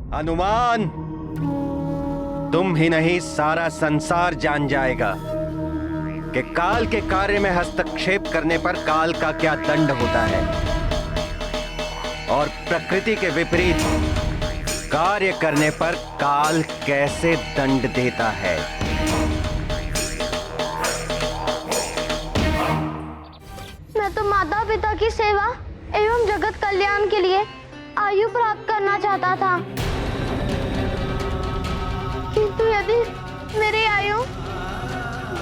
हनुमान, तुम ही नहीं सारा संसार जान जाएगा कि काल के कार्य में हस्तक्षेप करने पर काल का क्या दंड होता है और प्रकृति के विपरीत कार्य करने पर काल कैसे दंड देता है। मैं तो माता पिता की सेवा एवं जगत कल्याण के लिए आयु प्राप्त करना चाहता था, किंतु यदि मेरी आयु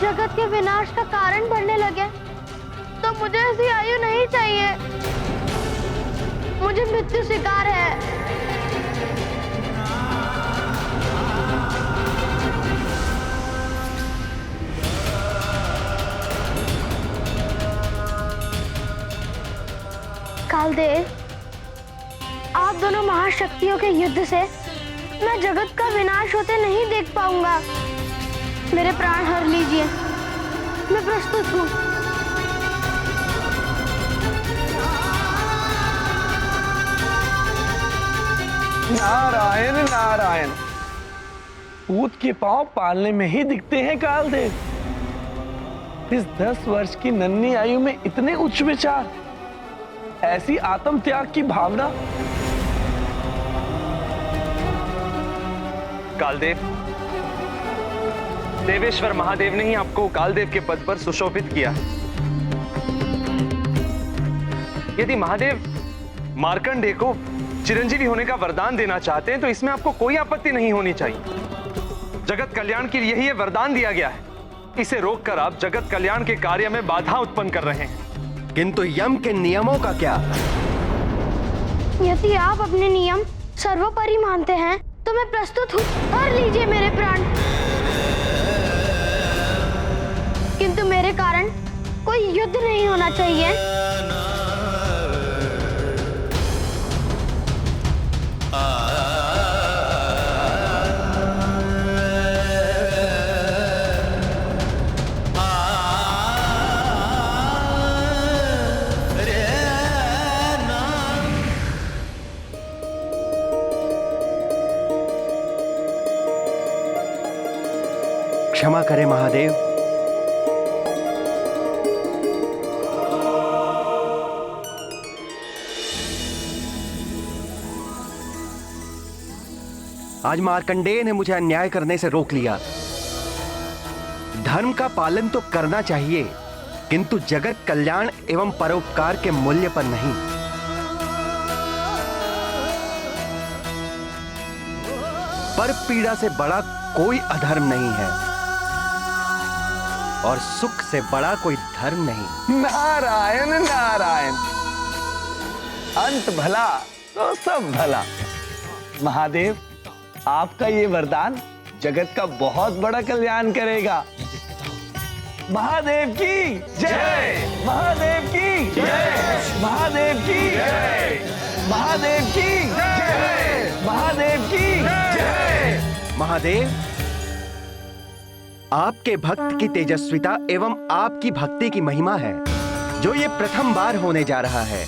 जगत के विनाश का कारण बनने लगे तो मुझे ऐसी आयु नहीं चाहिए। मुझे मृत्यु स्वीकार है। कालदेव, आप दोनों महाशक्तियों के युद्ध से मैं जगत का विनाश होते नहीं देख पाऊंगा। मेरे प्राण हर लीजिए, मैं प्रस्तुत हूँ। नारायण नारायण, पूत के पांव पालने में ही दिखते हैं कालदेव। इस 10 वर्ष की नन्ही आयु में इतने उच्च विचार, ऐसी आत्म त्याग की भावना। कालदेव, देवेश्वर महादेव ने ही आपको कालदेव के पद पर सुशोभित किया। यदि महादेव मार्कंडेय को चिरंजीवी होने का वरदान देना चाहते हैं तो इसमें आपको कोई आपत्ति नहीं होनी चाहिए। जगत कल्याण के लिए यही वरदान दिया गया है। इसे रोककर आप जगत कल्याण के कार्य में बाधा उत्पन्न कर रहे हैं। किंतु यम के नियमों का क्या? यदि आप अपने नियम सर्वोपरि मानते हैं तो मैं प्रस्तुत हूँ। हर लीजिए मेरे प्राण। किंतु मेरे कारण कोई युद्ध नहीं होना चाहिए। क्षमा करें महादेव। आज मार्कंडेय ने मुझे अन्याय करने से रोक लिया। धर्म का पालन तो करना चाहिए, किंतु जगत कल्याण एवं परोपकार के मूल्य पर नहीं। पर पीड़ा से बड़ा कोई अधर्म नहीं है और सुख से बड़ा कोई धर्म नहीं। नारायण नारायण, अंत भला तो सब भला। महादेव, आपका ये वरदान जगत का बहुत बड़ा कल्याण करेगा। महादेव की जय, महादेव की जय, महादेव की जय, महादेव की जय, महादेव की जय। महादेव, आपके भक्त की तेजस्विता एवं आपकी भक्ति की महिमा है जो ये प्रथम बार होने जा रहा है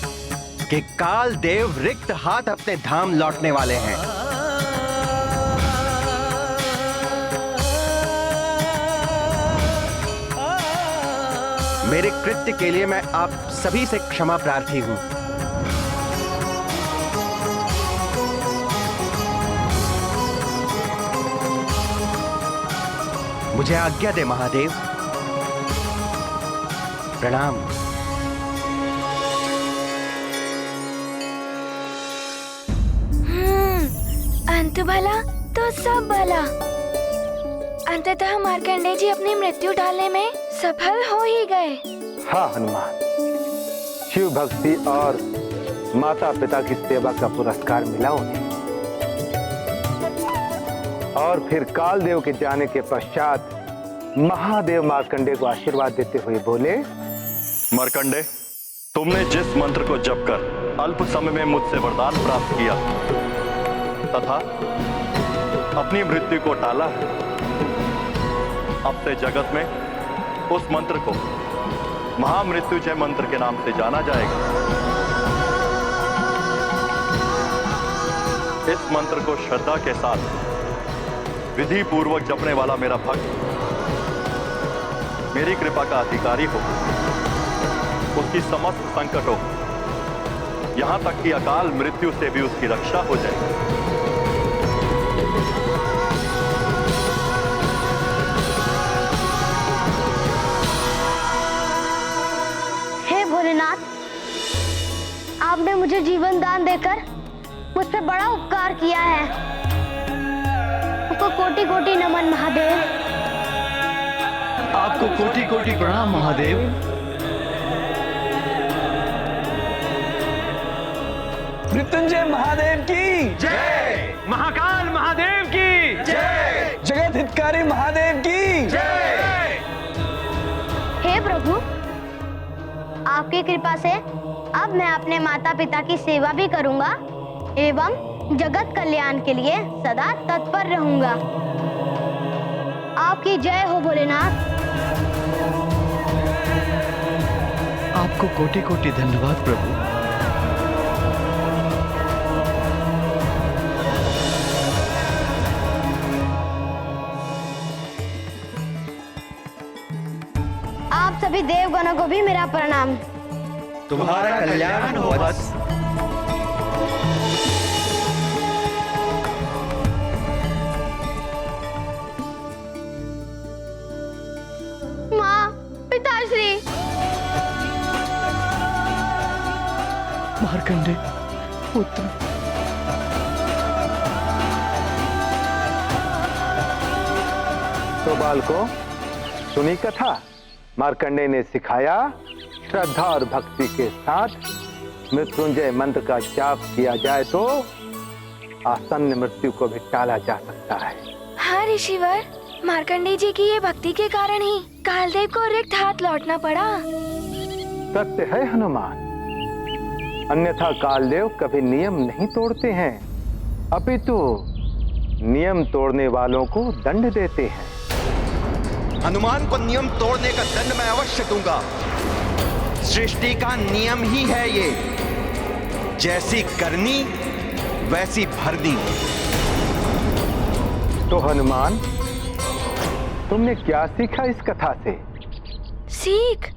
कि काल देव रिक्त हाथ अपने धाम लौटने वाले हैं। मेरे कृत्य के लिए मैं आप सभी से क्षमा प्रार्थी हूं। मुझे आज्ञा दे महादेव। प्रणाम। अंत भला तो सब भला। अंततः मार्कंडेय जी अपनी मृत्यु टालने में सफल हो ही गए। हाँ हनुमान, शिव भक्ति और माता पिता की सेवा का पुरस्कार मिला उन्हें। और फिर कालदेव के जाने के पश्चात महादेव मार्कंडेय को आशीर्वाद देते हुए बोले, मार्कंडेय, तुमने जिस मंत्र को जप कर अल्प समय में मुझसे वरदान प्राप्त किया तथा अपनी मृत्यु को टाला है, अब से जगत में उस मंत्र को महामृत्युंजय मंत्र के नाम से जाना जाएगा। इस मंत्र को श्रद्धा के साथ विधि पूर्वक जपने वाला मेरा भक्त मेरी कृपा का अधिकारी हो, उसकी समस्त संकटों, यहां तक कि अकाल मृत्यु से भी उसकी रक्षा हो जाए। हे भोलेनाथ, आपने मुझे जीवन दान देकर मुझ पे बड़ा उपकार किया है। आपको कोटि कोटि नमन महादेव। आपको कोटि कोटि प्रणाम महादेव। मृत्युंजय महादेव की जय, महाकाल महादेव की जय, जगत हितकारी महादेव की जय। हे प्रभु, आपकी कृपा से अब मैं अपने माता पिता की सेवा भी करूंगा एवं जगत कल्याण के लिए सदा तत्पर रहूंगा। आपकी जय हो भोलेनाथ। आपको कोटि कोटि धन्यवाद प्रभु। आप सभी देवगणों को भी मेरा प्रणाम। तुम्हारा कल्याण हो बस। माँ, पिताश्री, मार्कंडे पुत्र, तो बालकों, सुनी कथा। मार्कंडे ने सिखाया श्रद्धा और भक्ति के साथ मृत्युंजय मंत्र का जाप किया जाए तो आसन्न मृत्यु को भी टाला जा सकता है। हाँ ऋषिवर, मार्कंडेय जी की ये भक्ति के कारण ही कालदेव को रिक्त हाथ लौटना पड़ा। सत्य है हनुमान, अन्यथा कालदेव कभी नियम नहीं तोड़ते हैं, अपितु नियम तोड़ने वालों को दंड देते हैं। हनुमान को नियम तोड़ने का दंड मैं अवश्य दूंगा। सृष्टि का नियम ही है ये, जैसी करनी वैसी भरनी। तो हनुमान, तुमने क्या सीखा इस कथा से? सीख?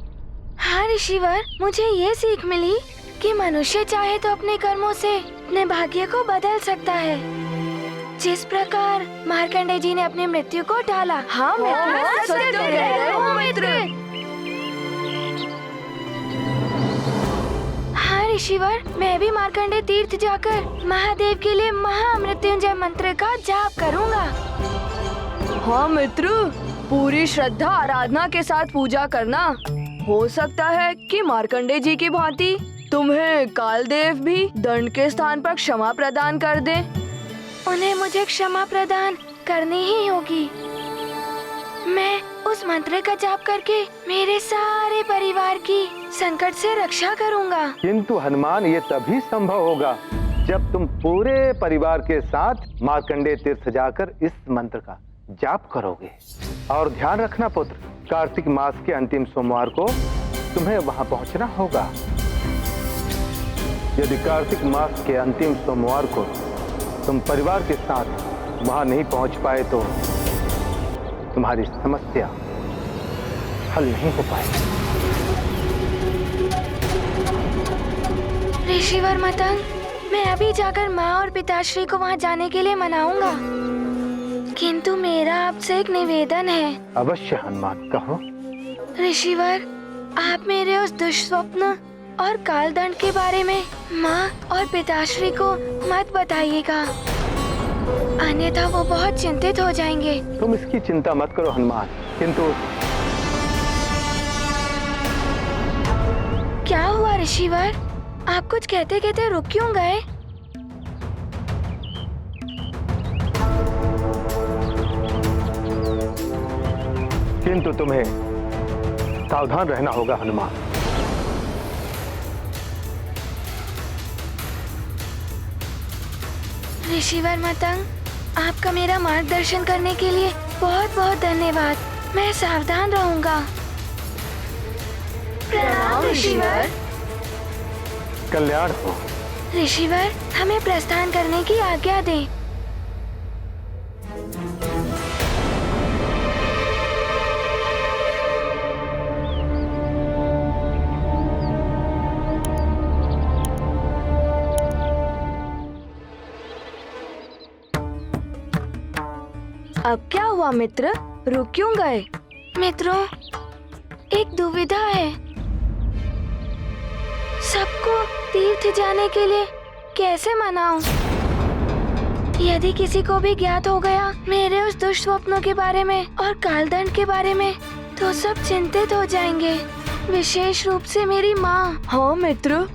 हाँ ऋषिवर, मुझे ये सीख मिली कि मनुष्य चाहे तो अपने कर्मों से अपने भाग्य को बदल सकता है। जिस प्रकार मार्कंडेय जी ने अपनी मृत्यु को टाला। हाँ मित्र, सत्य कह रहे हो मित्र। हाँ ऋषिवर, मैं भी मार्कंडेय तीर्थ जाकर महादेव के लिए महामृत्युंजय मंत्र का जाप करूँगा। हाँ मित्र, पूरी श्रद्धा आराधना के साथ पूजा करना। हो सकता है कि मार्कंडेय जी की भांति तुम्हें कालदेव भी दंड के स्थान पर क्षमा प्रदान कर दे। उन्हें मुझे क्षमा प्रदान करनी ही होगी। मैं उस मंत्र का जाप करके मेरे सारे परिवार की संकट से रक्षा करूंगा। किंतु हनुमान, ये तभी संभव होगा जब तुम पूरे परिवार के साथ मार्कंडेय तीर्थ जाकर इस मंत्र का जाप करोगे। और ध्यान रखना पुत्र, कार्तिक मास के अंतिम सोमवार को तुम्हें वहां पहुंचना होगा। यदि कार्तिक मास के अंतिम सोमवार को तुम परिवार के साथ वहां नहीं पहुंच पाए तो तुम्हारी समस्या हल नहीं हो पाएगी। ऋषिवर मतंग, मैं अभी जाकर माँ और पिताश्री को वहाँ जाने के लिए मनाऊंगा। किंतु मेरा आपसे एक निवेदन है। अवश्य हनुमान, कहो। ऋषिवर, आप मेरे उस दुष्स्वप्न और कालदंड के बारे में माँ और पिताश्री को मत बताइएगा, अन्यथा वो बहुत चिंतित हो जाएंगे। तुम इसकी चिंता मत करो हनुमान, किंतु क्या हुआ ऋषिवर? आप कुछ कहते कहते रुक क्यों गए? किंतु तुम्हें सावधान रहना होगा हनुमान। ऋषिवर मतंग, आपका मेरा मार्गदर्शन करने के लिए बहुत बहुत धन्यवाद। मैं सावधान रहूंगा। प्रणाम ऋषिवर। कल्याण हो। ऋषिवर, हमें प्रस्थान करने की आज्ञा दें। अब क्या हुआ मित्र, रुक क्यों गए? मित्रों, एक दुविधा है। सबको तीर्थ जाने के लिए कैसे मनाऊं? यदि किसी को भी ज्ञात हो गया मेरे उस दुष्स्वप्नों के बारे में और कालदंड के बारे में, तो सब चिंतित हो जाएंगे, विशेष रूप से मेरी माँ। हाँ मित्र,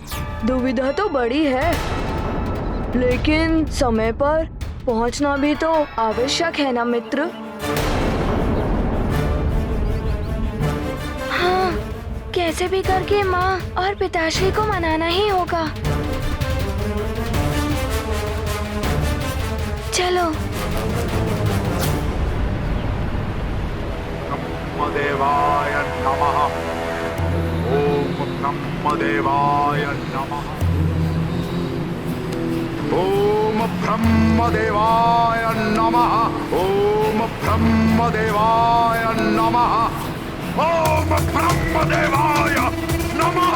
दुविधा तो बड़ी है, लेकिन समय पर पहुँचना भी तो आवश्यक है ना मित्र। हाँ, कैसे भी करके माँ और पिताश्री को मनाना ही होगा। चलो। ब्रह्मदेवाय नमः। ओम ब्रह्मदेवाय नमः। ओम ब्रह्मदेवाय नमः। ओम ब्रह्मदेवाय नमः। ओम ब्रह्मदेवाय नमः।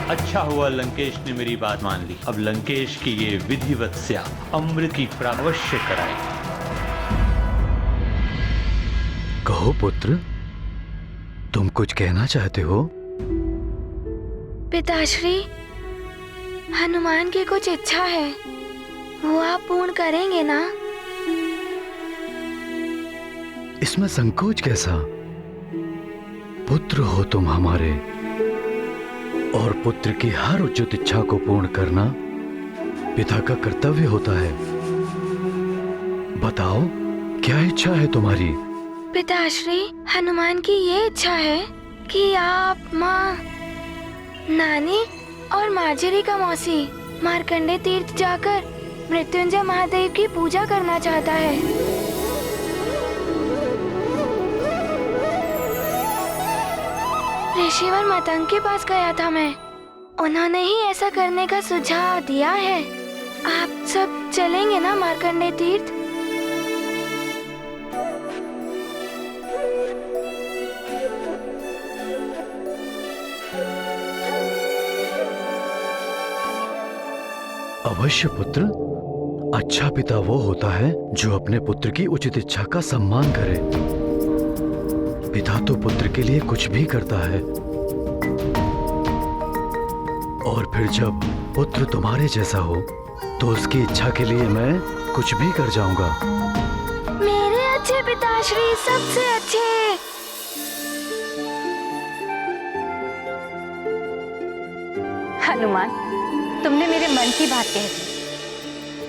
अच्छा हुआ लंकेश ने मेरी बात मान ली। अब लंकेश की ये विधिवत से अमृत की प्राप्ति अवश्य कराए। कहो पुत्र, तुम कुछ कहना चाहते हो? पिताश्री, हनुमान की कुछ इच्छा है, वो आप पूर्ण करेंगे ना? इसमें संकोच कैसा? पुत्र हो तुम हमारे, और पुत्र की हर उचित इच्छा को पूर्ण करना पिता का कर्तव्य होता है। बताओ, क्या इच्छा है तुम्हारी? पिताश्री, हनुमान की ये इच्छा है कि आप माँ, नानी और मार्जरी का मौसी मार्कंडे तीर्थ जाकर मृत्युंजय महादेव की पूजा करना चाहता है। ऋषिवर मतंग के पास गया था मैं, उन्होंने ही ऐसा करने का सुझाव दिया है। आप सब चलेंगे ना मार्कंडे तीर्थ? अवश्य पुत्र। अच्छा पिता वो होता है जो अपने पुत्र की उचित इच्छा का सम्मान करे। पिता तो पुत्र के लिए कुछ भी करता है, और फिर जब पुत्र तुम्हारे जैसा हो तो उसकी इच्छा के लिए मैं कुछ भी कर जाऊंगा। मेरे अच्छे पिताश्री, सबसे अच्छे। हनुमान, तुमने मेरे मन की बात कह दी।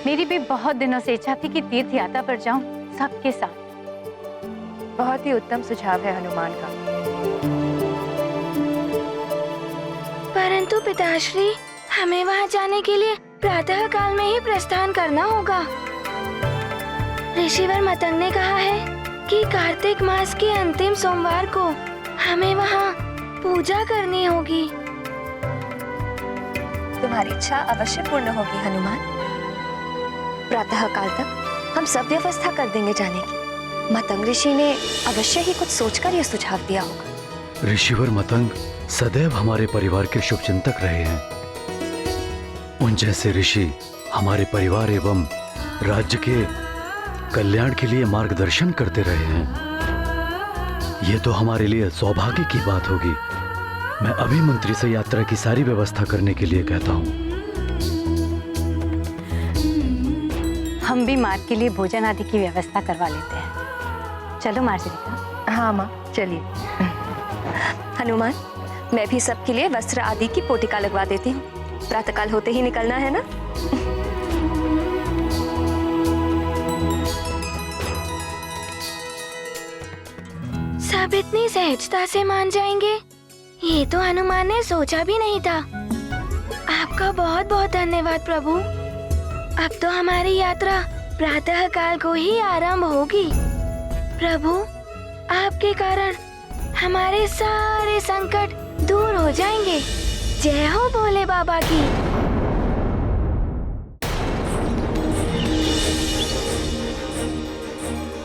मेरी भी बहुत दिनों से इच्छा थी कि तीर्थ यात्रा पर जाऊं सबके साथ। बहुत ही उत्तम सुझाव है हनुमान का। परंतु पिताश्री, हमें वहां जाने के लिए प्रातः काल में ही प्रस्थान करना होगा। ऋषिवर मतंग ने कहा है कि कार्तिक मास के अंतिम सोमवार को हमें वहां पूजा करनी होगी। तुम्हारी इच्छा अवश्य पूर्ण होगी हनुमान। प्रातः काल तक हम सब व्यवस्था कर देंगे जाने की। मतंग ऋषि ने अवश्य ही कुछ सोचकर यह सुझाव दिया होगा। ऋषिवर मतंग सदैव हमारे परिवार के शुभचिंतक रहे हैं। उन जैसे ऋषि हमारे परिवार एवं राज्य के कल्याण के लिए मार्गदर्शन करते रहे हैं। ये तो हमारे लिए सौभाग्य की बात होगी। मैं अभी मंत्री से यात्रा की सारी व्यवस्था करने के लिए कहता हूँ। हम भी मार्ग के लिए भोजन आदि की व्यवस्था करवा लेते हैं। चलो मार्जरी। हाँ माँ, चलिए। हनुमान, मैं भी सबके लिए वस्त्र आदि की पोटिका लगवा देती हूँ। प्रातःकाल होते ही निकलना है ना? सब इतनी सहजता से मान जाएंगे, ये तो हनुमान ने सोचा भी नहीं था। आपका बहुत बहुत धन्यवाद प्रभु। अब तो हमारी यात्रा प्रातः काल को ही आरंभ होगी। प्रभु, आपके कारण हमारे सारे संकट दूर हो जाएंगे। जय हो भोले बाबा की।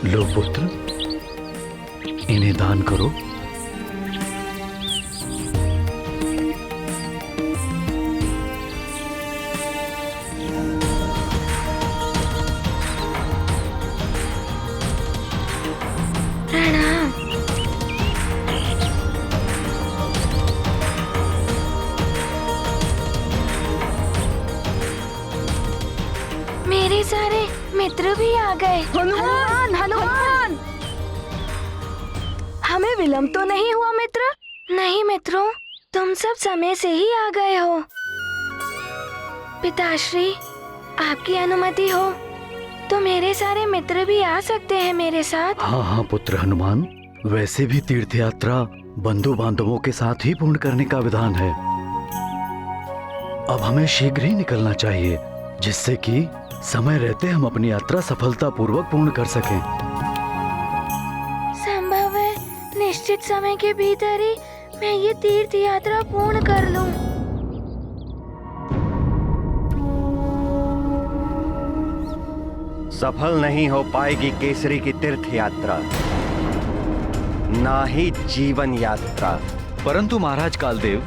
लो पुत्र, इन्हें दान करो। प्रणाम। मेरे सारे मित्र भी आ गए। हनुमान, हनुमान! हमें विलंब तो नहीं हुआ मित्र? नहीं मित्रों, तुम सब समय से ही आ गए हो। पिताश्री, आपकी अनुमति हो तो मेरे सारे मित्र भी आ सकते हैं मेरे साथ। हाँ हाँ पुत्र हनुमान, वैसे भी तीर्थ यात्रा बंधु बांधवों के साथ ही पूर्ण करने का विधान है। अब हमें शीघ्र ही निकलना चाहिए, जिससे कि समय रहते हम अपनी यात्रा सफलतापूर्वक पूर्ण कर सकें। संभव है निश्चित समय के भीतर ही मैं ये तीर्थ यात्रा पूर्ण कर लूं। सफल नहीं हो पाएगी केसरी की तीर्थ यात्रा, ना ही जीवन यात्रा। परंतु महाराज कालदेव,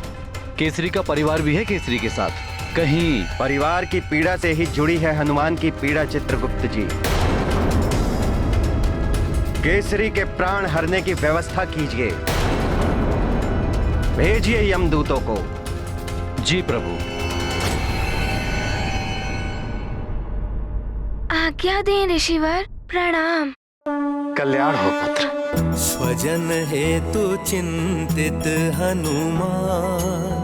केसरी का परिवार भी है केसरी के साथ। कहीं परिवार की पीड़ा से ही जुड़ी है हनुमान की पीड़ा। चित्रगुप्त जी, केसरी के प्राण हरने की व्यवस्था कीजिए। भेजिए यमदूतों को। जी प्रभु। आज्ञा दें ऋषिवर। प्रणाम। कल्याण हो पुत्र। स्वजन हेतु चिंतित हनुमान,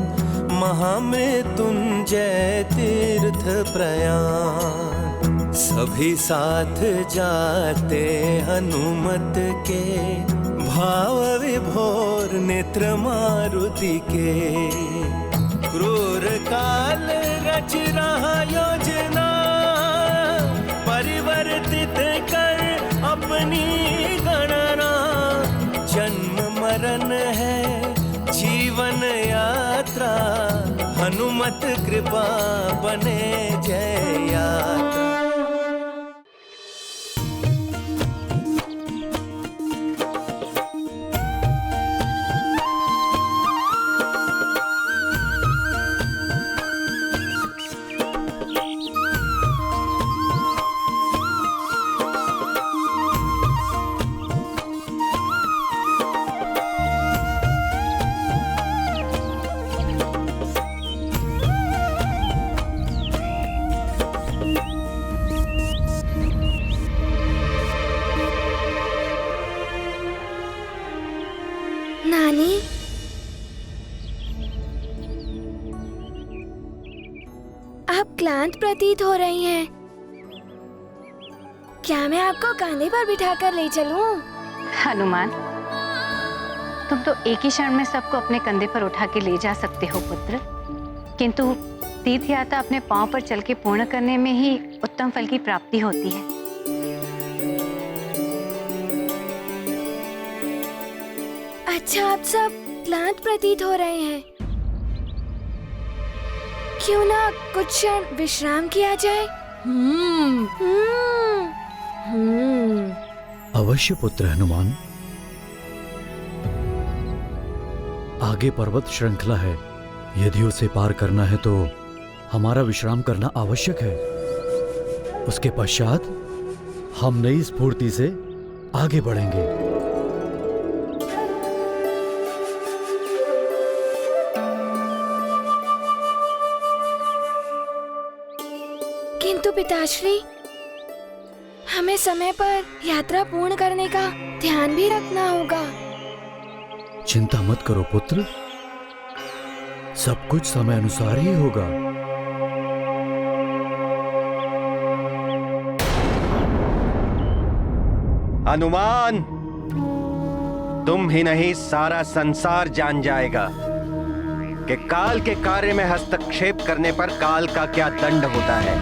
महामृत्युंजय तीर्थ प्रयाण। सभी साथ जाते हनुमत के, भाव विभोर नेत्र मारुति के। क्रूर काल रच रहा योजना, परिवर्तित कर अपनी गणना। जन्म मरण है जीवन यात्रा, हनुमत कृपा बने जय यात्रा। नानी, आप क्लांत प्रतीत हो रही हैं। क्या मैं आपको कंधे पर बिठाकर ले चलूं? हनुमान, तुम तो एक ही क्षण में सबको अपने कंधे पर उठा के ले जा सकते हो पुत्र, किंतु तीर्थ यात्रा अपने पांव पर चल के पूर्ण करने में ही उत्तम फल की प्राप्ति होती है। अच्छा, आप सब क्लांत प्रतीत हो रहे हैं। क्यों ना कुछ क्षण विश्राम किया जाए? अवश्य पुत्र हनुमान। आगे पर्वत श्रृंखला है, यदि उसे पार करना है तो हमारा विश्राम करना आवश्यक है। उसके पश्चात हम नई स्फूर्ति से आगे बढ़ेंगे। किंतु पिताश्री, हमें समय पर यात्रा पूर्ण करने का ध्यान भी रखना होगा। चिंता मत करो पुत्र, सब कुछ समय अनुसार ही होगा। हनुमान, तुम ही नहीं सारा संसार जान जाएगा कि काल के कार्य में हस्तक्षेप करने पर काल का क्या दंड होता है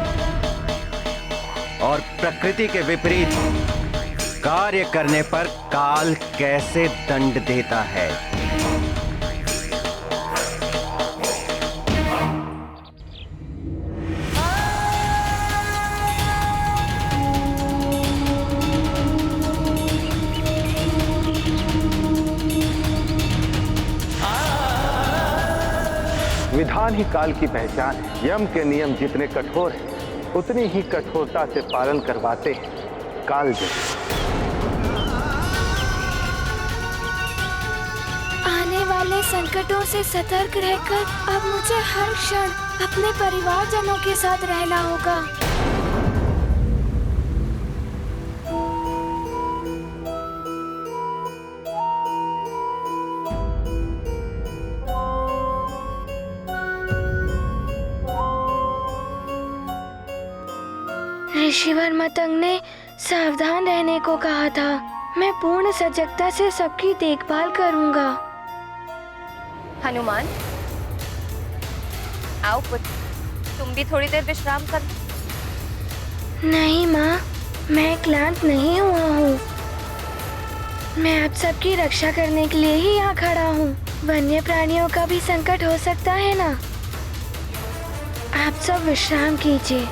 और प्रकृति के विपरीत कार्य करने पर काल कैसे दंड देता है। महान ही काल की पहचान। यम के नियम जितने कठोर हैं उतनी ही कठोरता से पालन करवाते हैं कालदेव। आने वाले संकटों से सतर्क रहकर अब मुझे हर क्षण अपने परिवारजनों के साथ रहना होगा। ऋषिवर मतंग ने सावधान रहने को कहा था। मैं पूर्ण सजगता से सबकी देखभाल करूंगा। हनुमान, आओ पुत्र, तुम भी थोड़ी देर विश्राम कर। नहीं माँ, मैं क्लांत नहीं हुआ हूँ। मैं आप सबकी रक्षा करने के लिए ही यहाँ खड़ा हूँ। वन्य प्राणियों का भी संकट हो सकता है ना। आप सब विश्राम कीजिए।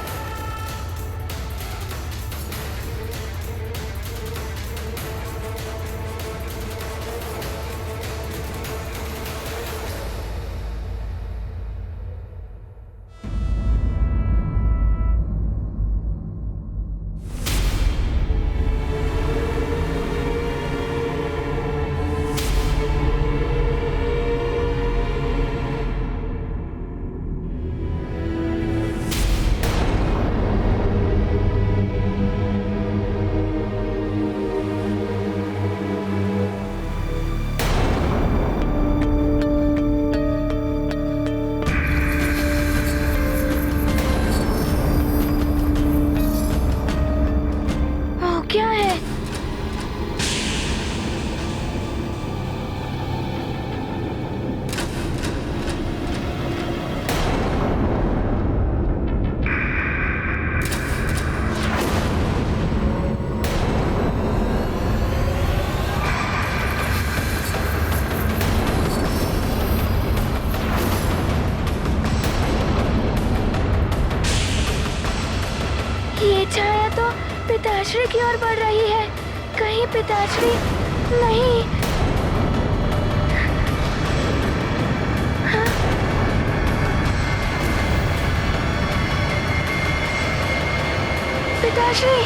पिताश्री की ओर बढ़ रही है। कहीं पिताश्री नहीं। हाँ? पिताश्री,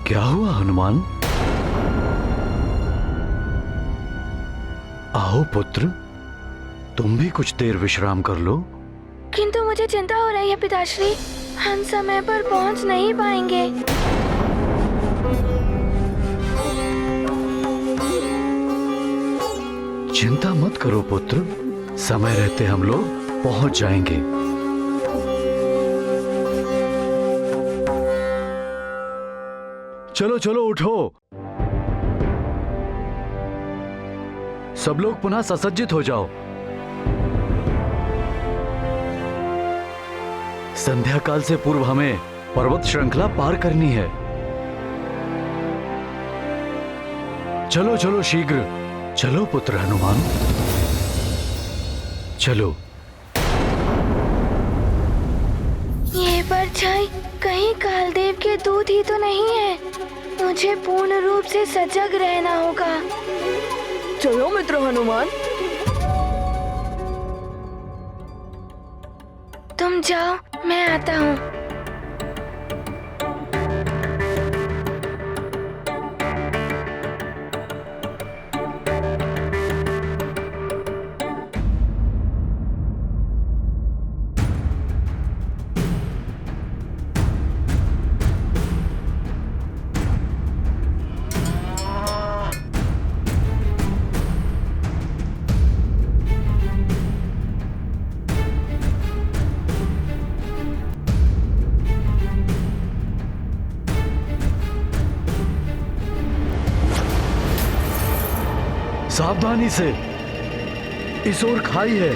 क्या हुआ हनुमान? आओ पुत्र, तुम भी कुछ देर विश्राम कर लो। किंतु मुझे चिंता हो रही है पिताश्री, हम समय पर पहुंच नहीं पाएंगे। चिंता मत करो पुत्र, समय रहते हम लोग पहुंच जाएंगे। चलो चलो उठो, सब लोग पुनः ससज्जित हो जाओ। संध्या काल से पूर्व हमें पर्वत श्रृंखला पार करनी है। चलो चलो शीघ्र चलो पुत्र हनुमान, चलो। ये परछाई कहीं कालदेव के दूत ही तो नहीं है। मुझे पूर्ण रूप से सजग रहना होगा। चलो मित्र हनुमान। तुम जाओ, मैं आता हूँ। सावधानी से, इस ओर खाई है।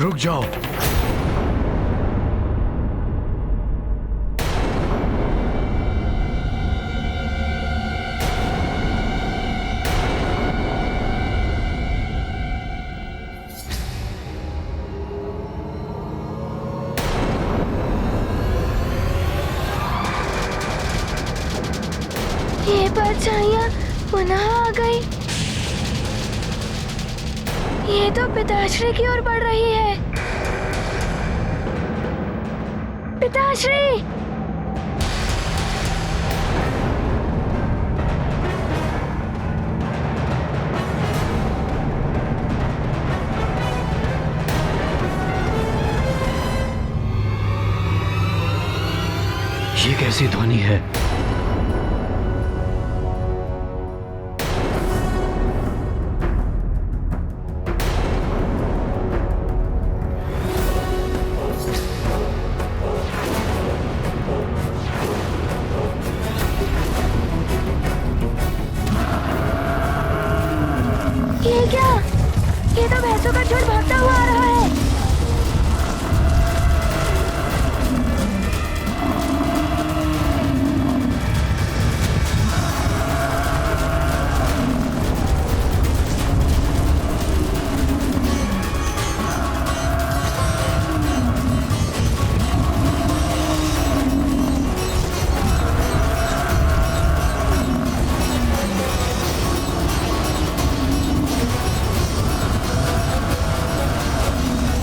रुक जाओ। परछाइयाँ पुनः आ गई। ये तो पिताश्री की ओर बढ़ रही है। पिताश्री! ये कैसी ध्वनि है? ये क्या? ये तो भैंसों का झुंड भागता हुआ आ रहा है।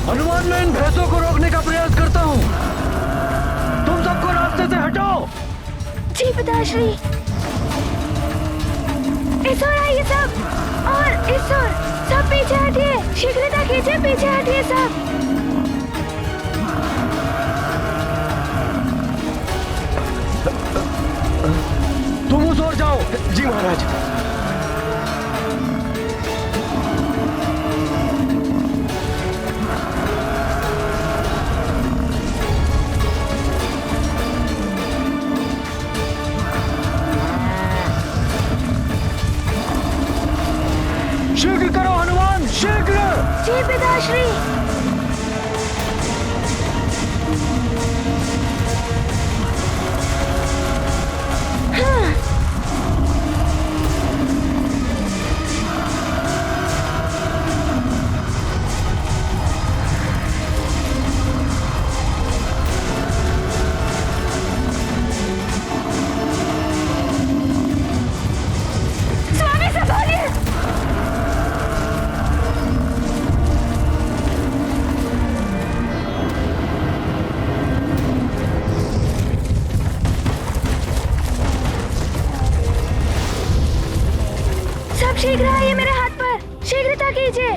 हनुमान, मैं इन भैंसों को रोकने का प्रयास करता हूँ। तुम सबको रास्ते से हटो। जी पिताश्री। इस ओर आइए सब, और इस ओर सब पीछे हटिए। शीघ्रता कीजिए, पीछे हटिए सब। तुम उस ओर जाओ। जी महाराज। शीघ्र करो हनुमान, शीघ्र। जी पिताश्री। हाँ। स्वामी संभालिए। सब शीघ्र आइए मेरे हाथ पर, शीघ्रता कीजिए।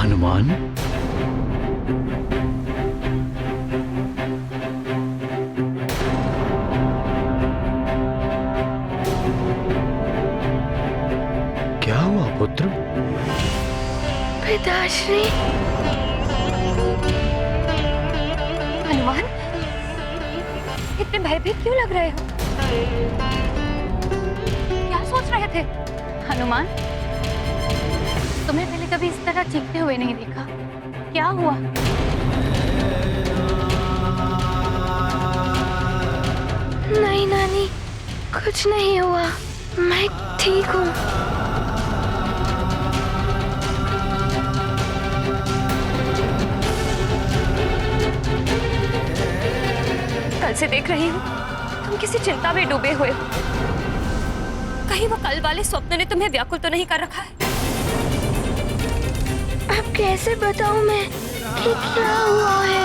हनुमान, क्या हुआ पुत्र? पिताश्री। हनुमान, इतने भयभीत क्यों लग रहे हो? क्या सोच रहे थे? हनुमान, तुम्हें पहले कभी इस तरह चीखते हुए नहीं देखा। क्या हुआ? नहीं नानी, कुछ नहीं हुआ, मैं ठीक हूँ। कल से देख रही हूँ तुम किसी चिंता में डूबे हुए हो। कहीं वो कल वाले स्वप्न ने तुम्हें व्याकुल तो नहीं कर रखा है? अब कैसे बताऊं मैं कि क्या हुआ है?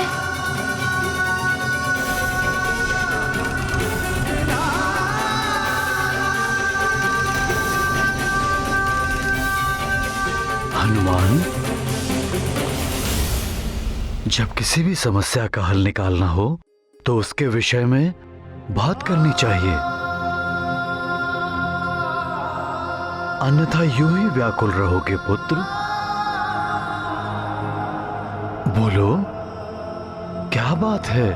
हनुमान, जब किसी भी समस्या का हल निकालना हो तो उसके विषय में बात करनी चाहिए, अन्यथा यूं ही व्याकुल रहोगे पुत्र। बोलो, क्या बात है?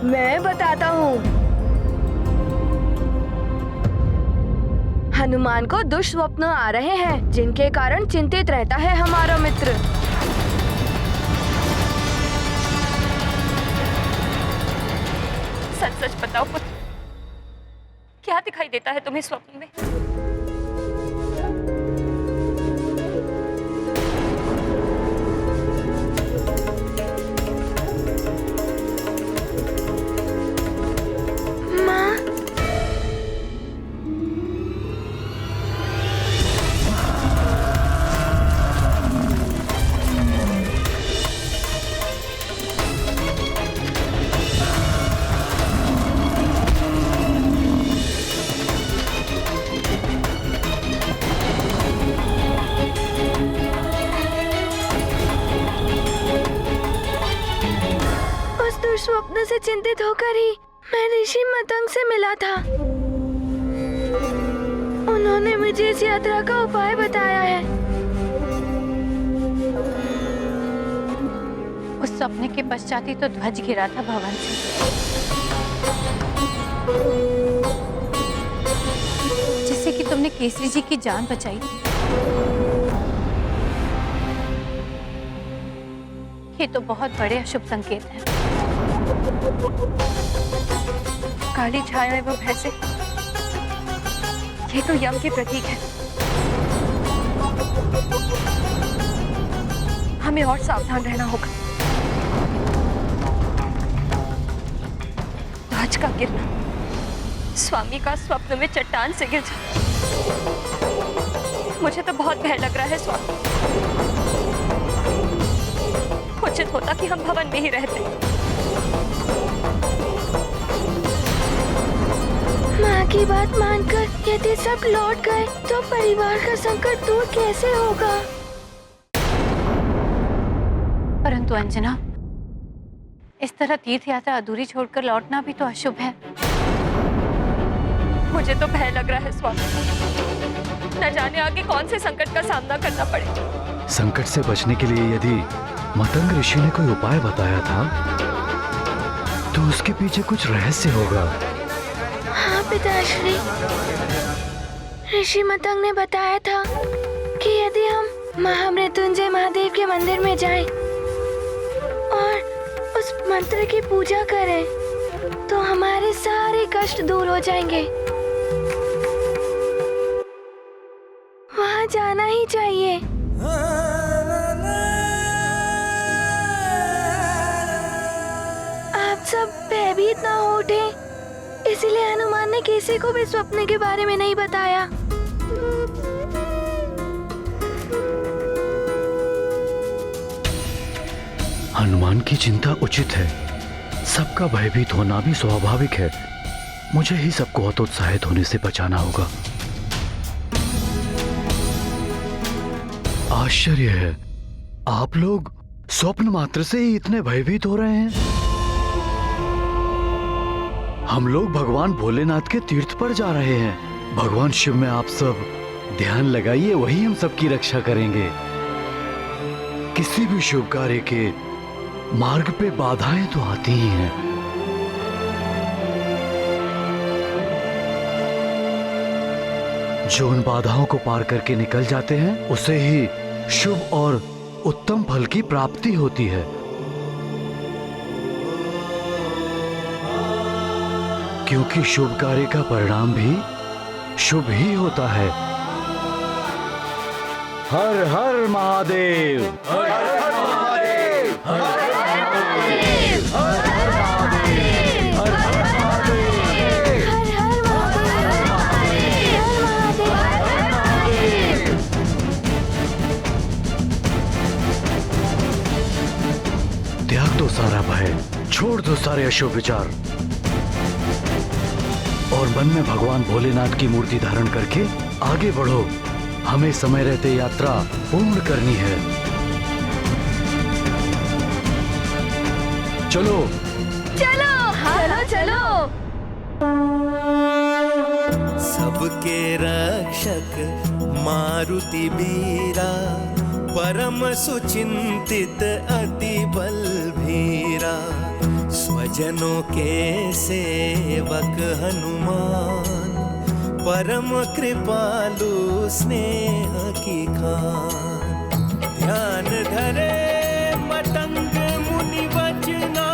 मैं बताता हूँ। हनुमान को दुष्स्वप्न आ रहे हैं, जिनके कारण चिंतित रहता है हमारा मित्र। सच सच बताओ पुत्र, क्या दिखाई देता है तुम्हें स्वप्न में? स्वप्न से चिंतित होकर ही मैं ऋषि मतंग से मिला था। उन्होंने मुझे इस यात्रा का उपाय बताया है। उस सपने के पश्चात ही तो ध्वज गिरा था भवन से, जिससे कि तुमने केसरी जी की जान बचाई थी। ये तो बहुत बड़े अशुभ संकेत हैं। काली छाया एवं भैंसे, ये तो यम के प्रतीक है। हमें और सावधान रहना होगा। ध्वज का गिरना, स्वामी का स्वप्न में चट्टान से गिर जाना, मुझे तो बहुत भय लग रहा है स्वामी। उचित होता कि हम भवन में ही रहते। माँ की बात मानकर यदि सब लौट गए तो परिवार का संकट दूर कैसे होगा? परंतु अंजना, इस तरह तीर्थ यात्रा अधूरी छोड़कर लौटना भी तो अशुभ है। मुझे तो भय लग रहा है स्वामी, न जाने आगे कौन से संकट का सामना करना पड़े। संकट से बचने के लिए यदि मतंग ऋषि ने कोई उपाय बताया था तो उसके पीछे कुछ रहस्य होगा। हाँ पिताश्री, ऋषि मतंग ने बताया था कि यदि हम महामृत्युंजय महादेव के मंदिर में जाएं और उस मंत्र की पूजा करें तो हमारे सारे कष्ट दूर हो जाएंगे। वहाँ जाना ही चाहिए। आप सब भयभीत ना हो उठे, इसीलिए हनुमान ने किसी को भी स्वप्न के बारे में नहीं बताया। हनुमान की चिंता उचित है, सबका भयभीत होना भी स्वाभाविक है, मुझे ही सबको हतोत्साहित होने से बचाना होगा। आश्चर्य है, आप लोग स्वप्न मात्र से ही इतने भयभीत हो रहे हैं। हम लोग भगवान भोलेनाथ के तीर्थ पर जा रहे हैं। भगवान शिव में आप सब ध्यान लगाइए, वही हम सबकी रक्षा करेंगे। किसी भी शुभ कार्य के मार्ग पे बाधाएं तो आती ही हैं। जो उन बाधाओं को पार करके निकल जाते हैं, उसे ही शुभ और उत्तम फल की प्राप्ति होती है। क्योंकि शुभ कार्य का परिणाम भी शुभ ही होता है। हर हर महादेव, हर हर महादेव, हर हर महादेव, हर हर महादेव, हर हर महादेव, हर हर महादेव। त्याग दो सारा भय, छोड़ दो सारे अशुभ विचार और मन में भगवान भोलेनाथ की मूर्ति धारण करके आगे बढ़ो। हमें समय रहते यात्रा पूर्ण करनी है। चलो चलो, चलो चलो। सबके रक्षक मारुति बीरा, परम सुचिंतित अति बलभीरा, स्वजनों के सेवक हनुमान, परम कृपालु स्नेह की खान। ध्यान धरे मतंग मुनि वचना,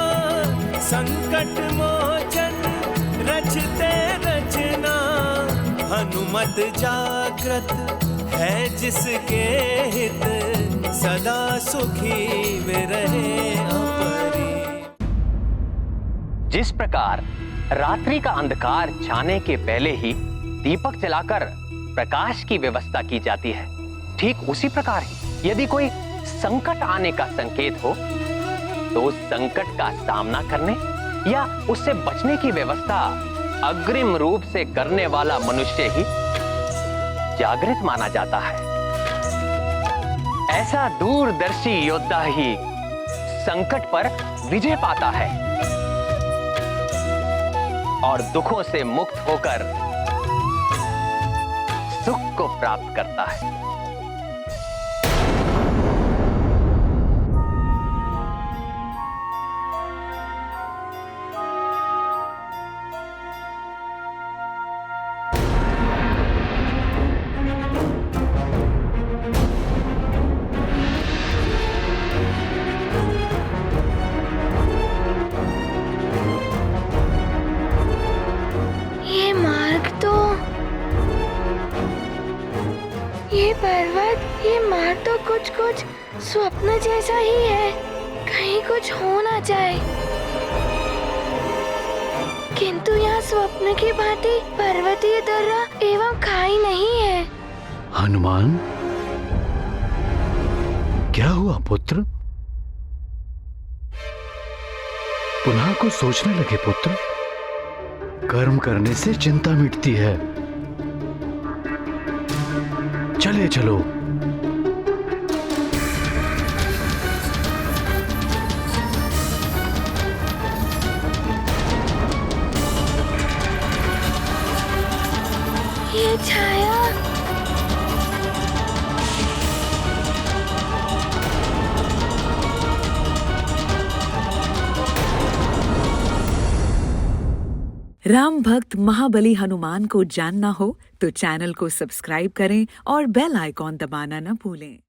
संकट मोचन रचते रचना। हनुमत जागृत है जिसके हित, सदा सुखी वे रहे अपरी। जिस प्रकार रात्रि का अंधकार छाने के पहले ही दीपक जलाकर प्रकाश की व्यवस्था की जाती है, ठीक उसी प्रकार ही यदि कोई संकट आने का संकेत हो तो उस संकट का सामना करने या उससे बचने की व्यवस्था अग्रिम रूप से करने वाला मनुष्य ही जागृत माना जाता है। ऐसा दूरदर्शी योद्धा ही संकट पर विजय पाता है और दुखों से मुक्त होकर सुख को प्राप्त करता है। ये मार्ग तो, ये पर्वत, ये मार्ग तो कुछ स्वप्न जैसा ही है। कहीं कुछ हो ना जाए। किंतु यहाँ स्वप्न की भांति पर्वतीय दर्रा एवं खाई नहीं है। हनुमान, क्या हुआ पुत्र? पुनः कुछ सोचने लगे पुत्र? कर्म करने से चिंता मिटती है। चले चलो। ये छाया, राम भक्त महाबली हनुमान को जानना हो तो चैनल को सब्सक्राइब करें और बेल आइकॉन दबाना न भूलें।